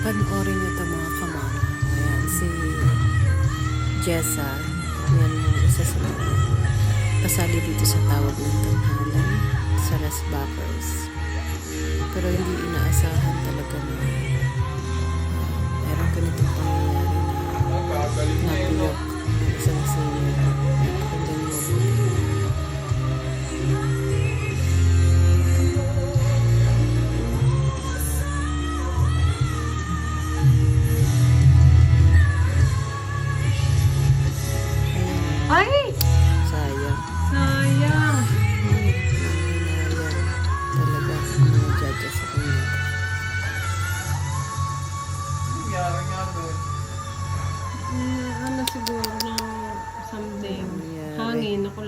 Panoorin nyo ito mga kamama. Ayan, si Jessa. Yan yung isa sa mga kasali dito sa tawag ng tanghalan sa Rasbackers. Pero hindi inaasahan talaga na meron ganitong pangyayari na nabiyak ng isang senior. Napakinggan mo mabuti. Ay! Sayang. Sayang. Nanghinayang talaga ang mga judges sa kanya. Ano siguro ng something. Nangyari. Hangin. Ako